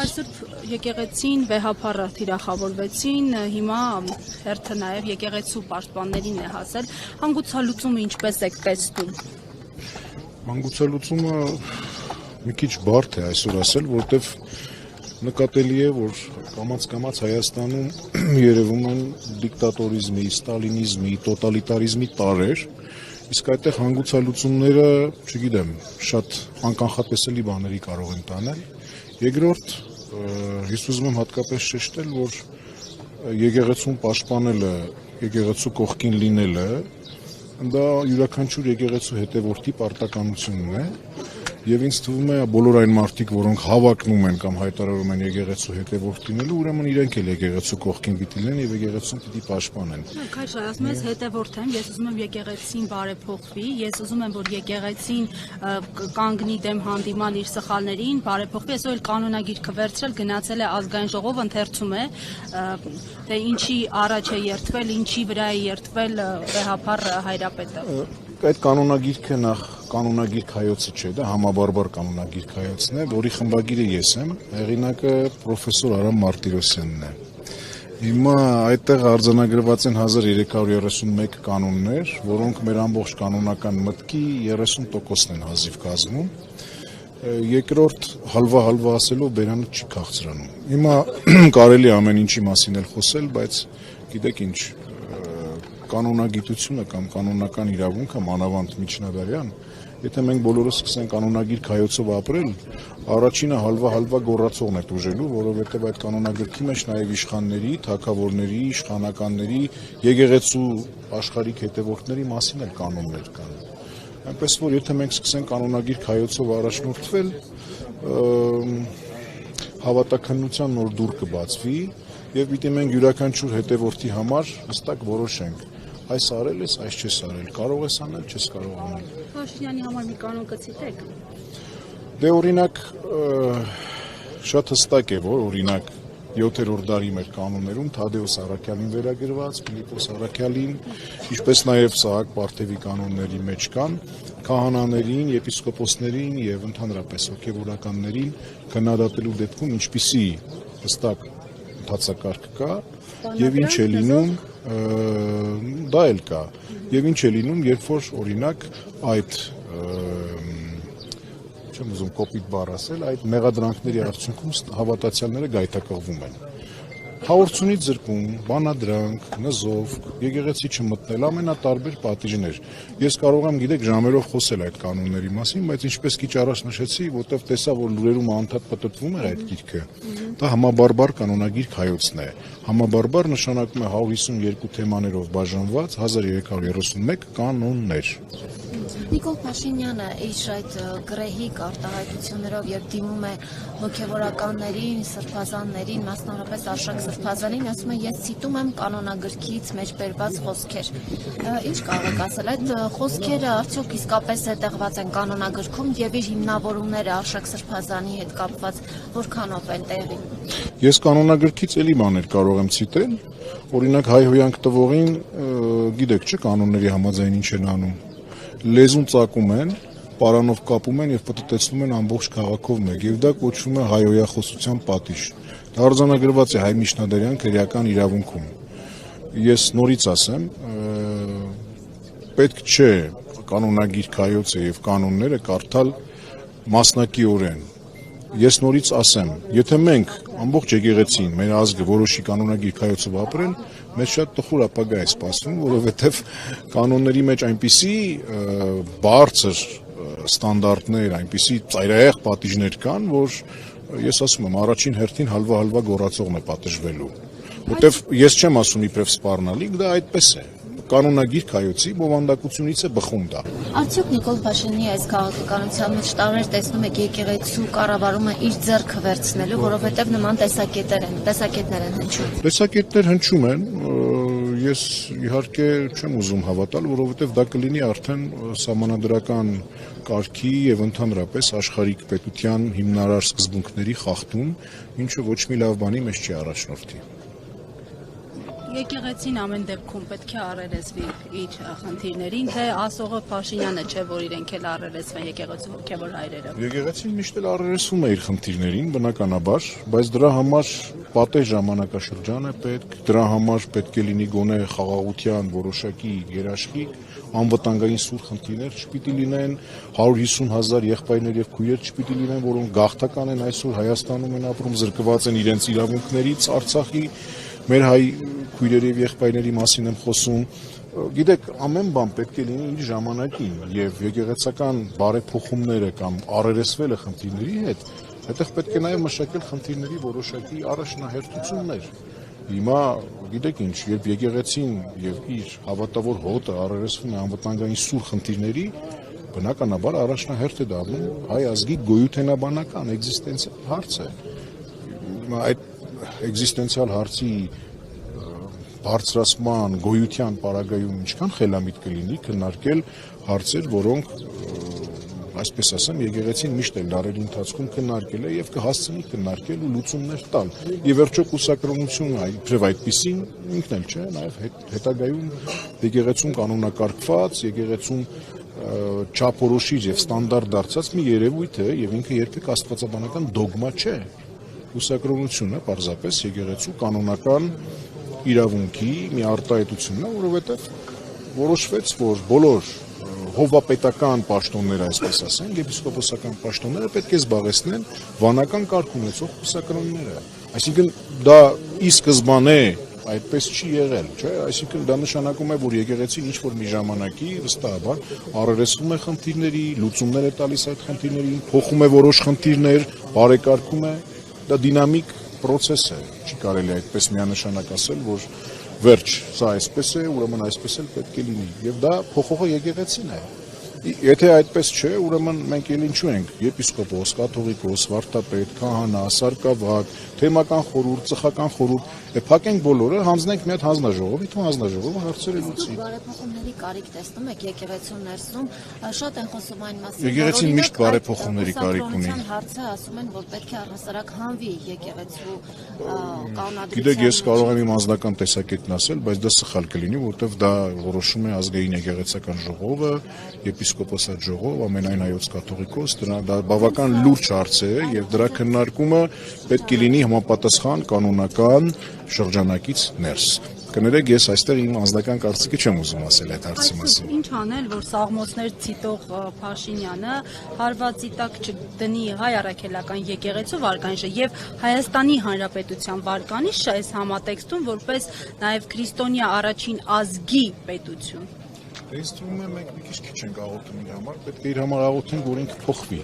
Այսօր եկեղեցին վեհափառը թիրախավորվեցին, հիմա հերթը նաև եկեղեցու պաշտպաններին է հասել, հանգուցալուծումը ինչպես եք տեսնում։ Հանգուցալուծումը մի քիչ բարդ է այսօր ասել, որտեվ նկատելի է, որ կամաց-կամաց Հայաստանում երևում են դիկտատորիզմի, ստալինիզմի, տոտալիտարիզմի տարրեր, իսկ այդտեղ հանգուցալուծումները, չգիտեմ, շատ անկանխատեսելի բաների կարող են տանել։ Երկրորդ, ես ուզում եմ հատկապես շեշտել, որ եկեղեցուն պաշտպանելը, եկեղեցու կողքին լինելը, դա յուրաքանչյուր եկեղեցու հետևորդի պարտականությունն է, եւ ինձ թվում է բոլոր այն մարդիկ, որոնք հավակնում են կամ հայտարարում են եկեղեցու հետևորդ լինելու, ուրեմն իրենք էլ եկեղեցու կողքին պիտի լինեն եւ եկեղեցուն պիտի պաշտպանեն։ Քայլ ասում ես հետևորդ եմ, ես ուզում եմ եկեղեցին բարեփոխվի, ես ուզում եմ, որ եկեղեցին կանգնի դեմ հանդիման իր սխալներին, բարեփոխվի, այսօր էլ կանոնագիրքը վերցրել, գնացել է ազգային ժողով, ընթերցում է, թե ինչի առաջ է երթվել, ինչի վրա է երթվել վեհափառ հայրապետը։ Այդ կանոնագիրքը նախ կանոնագիր հայոցը չէ, դա համաբարբար կանոնագիր հայոցն է, որի խմբագիրը ես եմ, հեղինակը պրոֆեսոր Արամ Մարտիրոսյանն է։ Հիմա այդտեղ արձանագրված են 1331 կանոններ, որոնք մեր ամբողջ կանոնական մտքի 30%-ն են հազիվ կազմում։ Երկրորդ հալվա ասելով բերանը չի քաղցրանում։ Հիմա կարելի ամեն ինչի մասին էլ խոսել, բայց գիտեք ինչ, կանոնագիտությունը կամ կանոնական իրավունքը մանավանդ միջնադարյան, եթե մենք բոլորս սկսենք կանոնագիր հայոցով ապրել, առաջինը հալվա գոռացողն է տուժելու, որովհետև այդ կանոնագրքի մեջ նաև իշխանների, թագավորների, իշխանականների, եկեղեցու աշխարհիկ հետևորդների մասին էլ կանոններ կան։ Այնպես որ եթե մենք սկսենք կանոնագիր հայոցով առաջնորդվել, հավատաքննության նոր դուռ կբացվի եւ պիտի մենք յուրաքանչյուր հետևորդի համար հստակ որոշենք։ Այս արել ես, այս չես արել, կարող ես անել, չես կարող անել։ Փաշինյանի համար մի կանոն կցիտեք։ Դե օրինակ շատ հստակ է, որ օրինակ 7-րդ դարի մեր կանոններում Թադեուս Առաքյալին վերագրված, Ֆիլիպոս Առաքյալին, ինչպես նաև Սահակ Պարթևի կանոնների մեջ կան, քահանաներին, եպիսկոպոսներին եւ ընդհանրապես հոգեվորականներին քննադատելու դեպքում ինչպիսի հստակ ընթացակարգ կա եւ ինչ է լինում, դա էլ կա, եւ ինչ է լինում, երբ որ օրինակ այդ չեմ ուզում կոպիտ բառ ասել, այդ մեղադրանքների արդյունքում հավատացյալները գայթակղվում են։ Հաղորդությունից զրկում, բանադրանք, նզով, եկեղեցի չմտնել, ամենատարբեր պատիժներ։ Ես կարող եմ, գիտեք, ժամերով խոսել այդ կանոնների մասին, բայց ինչպես քիչ առաջ նշեցի, որտեղ տեսա, որ լուրերում անդադ պատտվում է այդ գիրքը, դա համաբարբար կանոնագիր հայոցն է։ Համաբարբար նշանակում է 152 թեմաներով բաժանված 1331 կանոններ։ Նիկոլ Փաշինյանը իր այդ գրեհիկ արտահայտություններով եւ դիմում է հոգեվորականներին, սրբազաններին, մասնավորապես Արշակ Սրբազանին, ասում է ես ցիտում եմ կանոնագրքից մեջ բերված խոսքեր։ Ինչ կարող եք ասել, այդ խոսքերը արդյոք իսկապես հետեղված են կանոնագրքում եւ իր հիմնավորումները Արշակ Սրբազանի հետ կապված որքանով են տեղի։ Ես կանոնագրքից էլի բաներ կարող եմ ցիտել, օրինակ հայհոյանք տվողին, գիտեք, չէ՞ կանոնների համաձայն ինչ են անում։ Լեզուն ծակում են, պարանով կապում են եւ պտտեցնում են ամբողջ քաղաքով մեկ եւ դա կոչվում է հայոյախոսության պատիժ։ Դա արձանագրված է հայ միջնադարյան քրեական իրավունքում։ Ես նորից ասեմ, պետք չէ կանոնագիր հայոցը եւ կանոնները կարդալ մասնակիորեն։ Ես նորից ասեմ, եթե մենք ամբողջ եկեղեցին, մեր ազգը որոշի կանոնագիր հայոցով ապրել, մեզ շատ տխուր ապագա է սպասվում, որովհետև կանոնների մեջ այնպիսի բարձր ստանդարտներ, այնպիսի ծայրահեղ պատիժներ կան, որ ես ասում եմ, առաջին հերթին հալվա գոռացողն է պատժվելու, որտեվ ես չեմ ասում իբրև սպառնալիք, դա այդպես է։ Կանոնագիր հայոցի բովանդակությունից է բխում դա։ Արդյոք Նիկոլ Փաշինյանի այս քաղաքականության մեջ տարբեր տեսնում եք եկեղեցու կառավարումը իր ձեռքը վերցնելու, որովհետև նման տեսակետներ են հնչում։ Տեսակետներ հնչում են, ես իհարկե չեմ ուզում հավատալ, որովհետև դա կլինի արդեն սահմանադրական կարգի եւ ընդհանրապես աշխարհիկ պետության հիմնարար սկզբունքների խախտում, ինչը ոչ մի լավ բանի մեջ չի առաջնորդի։ Եկեղեցին ամեն դեպքում պետք է առերեսվի իր խնդիրներին, թե ասողը Փաշինյանը չէ, որ իրենք էլ առերեսվեն եկեղեցու հոգևոր հայրերը։ Եկեղեցին միշտ էլ առերեսվում է իր խնդիրներին, բնականաբար, բայց դրա համար պատեհ ժամանակաշրջան է պետք, դրա համար պետք է լինի գոնե խաղաղության որոշակի երաշխիք, անվտանգային սուր խնդիրներ չպիտի լինեն, 150,000 եղբայրներ եւ քույրեր չպիտի լինեն, որոնք գաղթական են այսօր Հայաստանում են ապրում, զրկված են իրենց իրավունքներից, Արցախի մեր հայ քույրերի եւ եղբայրների մասին եմ խոսում։ Գիտեք, ամեն բան պետք է լինի իր ժամանակին եւ եկեղեցական բարեփոխումները կամ առերեսվելը խնդիրների հետ, այդտեղ պետք է նաեւ մշակել խնդիրների որոշակի առաջնահերթություններ։ Հիմա գիտեք ինչ, երբ եկեղեցին եւ իր հավատավոր հոտը առերեսվում է անվտանգային սուր խնդիրների, բնականաբար առաջնահերթ է դառնում հայ ազգի գոյութենաբանական էկզիստենցիալ հարցը։ Հիմա այդ էկզիստենցիալ հարցի բարձրացման գոյության պարագայում ինչքան խելամիտ կլինի քննարկել հարցեր, որոնք այսպես ասեմ, եկեղեցին միշտ էլ դարերի ընթացքում քննարկել է եւ կհասցնի քննարկել ու լուծումներ տալ։ Եվ վերջո կուսակրոնությունը իբրև այդպեսին ինքն էլ չէ, նաեւ հետագայում եկեղեցում կանոնակարգված, եկեղեցում չափորոշիչ եւ ստանդարտ դարձած մի երևույթ է եւ ինքը երբեք աստվածաբանական դոգմա չէ։ Կուսակրոնությունը պարզապես եկեղեցու կանոնական իրավունքի մի արտահայտությունն է, որովհետեւ որոշվեց, որ բոլոր հովապետական պաշտոնները, այսպես ասենք, եպիսկոպոսական պաշտոնները պետք է զբաղեցնեն վանական կարգ ունեցող կուսակրոնները։ Այսինքն դա ի սկզբանե այդպես չի եղել, չէ՞, այսինքն դա նշանակում է, որ եկեղեցին ինչ որ մի ժամանակի վստահաբար առերեսվում է խնդիրների, լուծումներ է տալիս այդ խնդիրներին, փոխում է որոշ խնդիրներ, բարեկարգում է, դա դինամիկ process է, չի կարելի այդպես միանշանակ ասել, որ վերջ, սա այսպես է, ուրեմն այսպես էլ պետք է լինի, եւ դա փոխողը եկեղեցին է։ Եթե այդպես չէ, ուրեմն մենք էլ ինչու ենք եպիսկոպոս, կաթողիկոս, վարդապետ, քահանա, սարկավակ, թեմական խորհուրդ, ծխական խորհուրդ, փակենք բոլորը, հանձնենք մի հատ հանձնաժողովի, თუ հանձնաժողովը հարցերը լուծի։ Բարեփոխումների կարիք տեսնում եք եկեղեցու ներսում, շատ են խոսում այն մասին, եկեղեցին միշտ բարեփոխումների կարիք ունի։ Հարցը ասում են, որ պետք է առհասարակ հանվի եկեղեցու կանոնադրության։ Գիտեք, ես կարող եմ իմ անձնական տեսակետն ասել, բայց դա սխալ կլինի, որովհետև դա որոշում է ազգային եկեղեցական ժողովը, եպիսկոպոսատ ժողով, ամենայն հայոց կաթողիկոս, դա բավական լուրջ հարց է եւ դրա քննարկումը պետք է լինի համապատասխան կանոնական շրջանակից ներս։ Կներեք, ես այստեղ իմ անձնական կարծիքը չեմ ուզում ասել այդ հարցի մասին։ Ինչ անել, որ սաղմոսներ ցիտող Փաշինյանը հարվածի տակ չդնի հայ առաքելական եկեղեցու վարկանիշը եւ Հայաստանի Հանրապետության վարկանիշը այս համատեքստում որպես նաեւ քրիստոնյա առաջին ազգի պետություն։ Ես թվում է մենք մի քիչ ենք աղոթում իր համար, պետք է իր համար աղոթենք, որ ինքը փոխվի։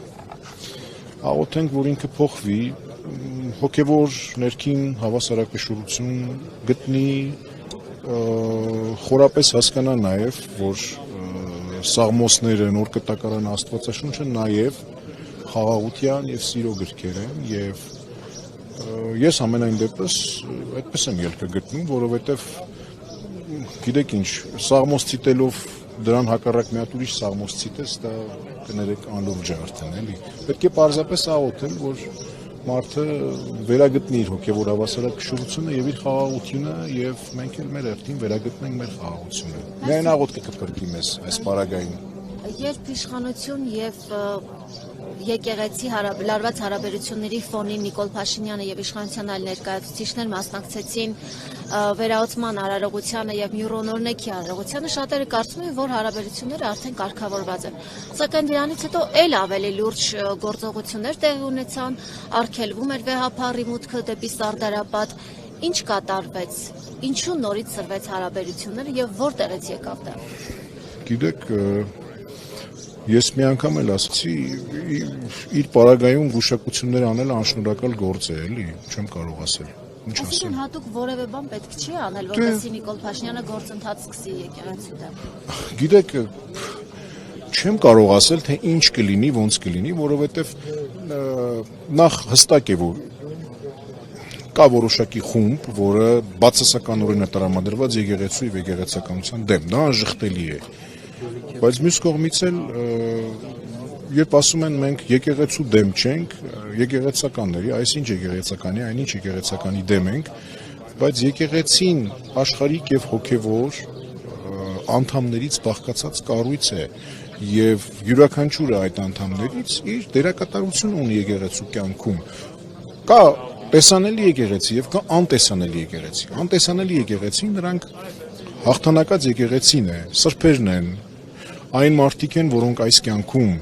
Աղոթենք, որ ինքը փոխվի, հոգևոր ներքին հավասարակշռություն գտնի, խորապես հասկանա նաև, որ սաղմոսները, նոր կտակարան Աստվածաշունչը նաև խաղաղության եւ սիրո գրքեր են եւ ես ամենայն դեպս այդպես եմ ելքը գտնում, որովհետեւ գիտեք ինչ, սաղմոս ցիտելով դրան հակառակ մի հատ ուրիշ սաղմոս ցիտես, դա կներեք անլուրջ է արդեն, էլի։ Պետք է պարզապես աղոթել, որ մարդը վերագտնի իր հոգևոր հավասարակշռությունը եւ իր խաղաղությունը եւ մենք էլ մեր երթին վերագտնենք մեր խաղաղությունը։ Միայն աղոթքը կփրկի մեզ այս պարագային։ Երբ իշխանություն եւ եկեղեցի լարված հարաբերությունների ֆոնին Նիկոլ Փաշինյանը եւ իշխանության այլ ներկայացուցիչներ մասնակցեցին վերահսկման արարողությանը եւ Մյուրոնորնեքի արարողությանը, շատերը կարծում են, որ հարաբերությունները արդեն կարգավորված են։ Սակայն դրանից հետո էլ ավելի լուրջ գործողություններ տեղի ունեցան, արգելվում էր վեհափառի մուտքը դեպի Սարդարապատ։ Ինչ կատարվեց, ինչու նորից սրվեց հարաբերությունները եւ որտեղից եկավ դա։ Գիտեք, ես մի անգամ էլ ասացի, իր պարագայում գուշակություններ անելը անշնորհակալ գործ է, էլի, չեմ կարող ասել։ Ինչ ասեմ։ Այսինքն հատուկ որևէ բան պետք չի անել, որպեսզի Նիկոլ Փաշինյանը գործընթաց սկսի եկեղեցու դեմ։ Գիտեք, չեմ կարող ասել, թե ինչ կլինի, ոնց կլինի, որովհետև նախ հստակ է, որ կա որոշակի խումբ, որը բացասականորեն է տրամադրված եկեղեցու եւ եկեղեցականության դեմ, դա անժխտելի է։ Բայց մյուս կողմից էլ երբ ասում են մենք եկեղեցու դեմ չենք, եկեղեցականների, այսինչ եկեղեցականի, այնինչ եկեղեցականի դեմ ենք, բայց եկեղեցին աշխարհիկ եւ հոգեվոր անդամներից բաղկացած կառույց է եւ յուրաքանչյուրը այդ անդամներից իր դերակատարություն ունի եկեղեցու կյանքում։ Կա տեսանելի եկեղեցի եւ կա անտեսանելի եկեղեցի։ Անտեսանելի եկեղեցին նրանք հաղթանակած եկեղեցին է, սրբերն են, այն մարդիկ են, որոնք այս կյանքում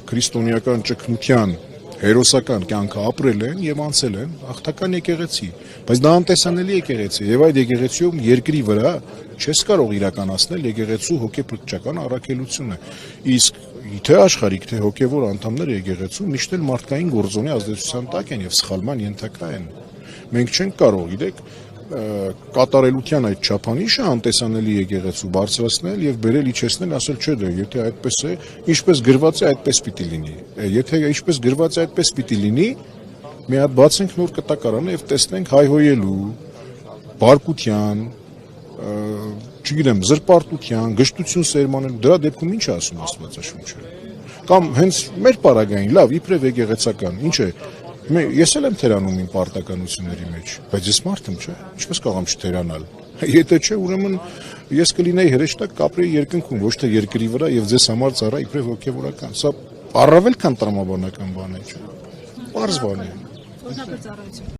քրիստոնեական ճգնության հերոսական կյանքը ապրել են եւ անցել են հաղթական եկեղեցի, բայց դա անտեսանելի եկեղեցի եւ այդ եկեղեցիում երկրի վրա չես կարող իրականացնել եկեղեցու հոգեբրդչական առաքելությունը, իսկ թե աշխարհիկ թե հոգեվոր անդամները եկեղեցու միշտ էլ մարդկային գործոնի ազդեցության տակ են եւ սխալման ենթակա են։ Մենք չենք կարող, գիտեք, կատարելության այդ չափանիշը անտեսանելի եկեղեցու բարձրացնել եւ բերել իջեցնել, ասել չէ դե, եթե այդպես է, ինչպես գրված է, այդպես պիտի լինի։ Եթե ինչպես գրված է, այդպես պիտի լինի, մի հատ բացենք նոր կտակարանը եւ տեսնենք հայհոյելու, բարկության, չգիտեմ, զրպարտության, գժտություն սերմանելու, դրա դեպքում ինչ է ասում Աստվածաշունչը։ Կամ հենց մեր պարագային, լավ, իբրև եկեղեցական, ինչ է։ Ես էլ եմ թերանում իմ պարտականությունների մեջ, բայց ես մարդ եմ, չէ՞, ինչպես կարող եմ չթերանալ։ Եթե չէ, ուրեմն ես կլինեի հրեշտակ, կապրեի երկնքում, ոչ թե երկրի վրա եւ ձեզ համար ծառա իբրև հոգեվորական։ Սա առավել քան տրամաբանական բան է, չէ՞։ Պարզ բան է։ Օրինակ ծառայություն։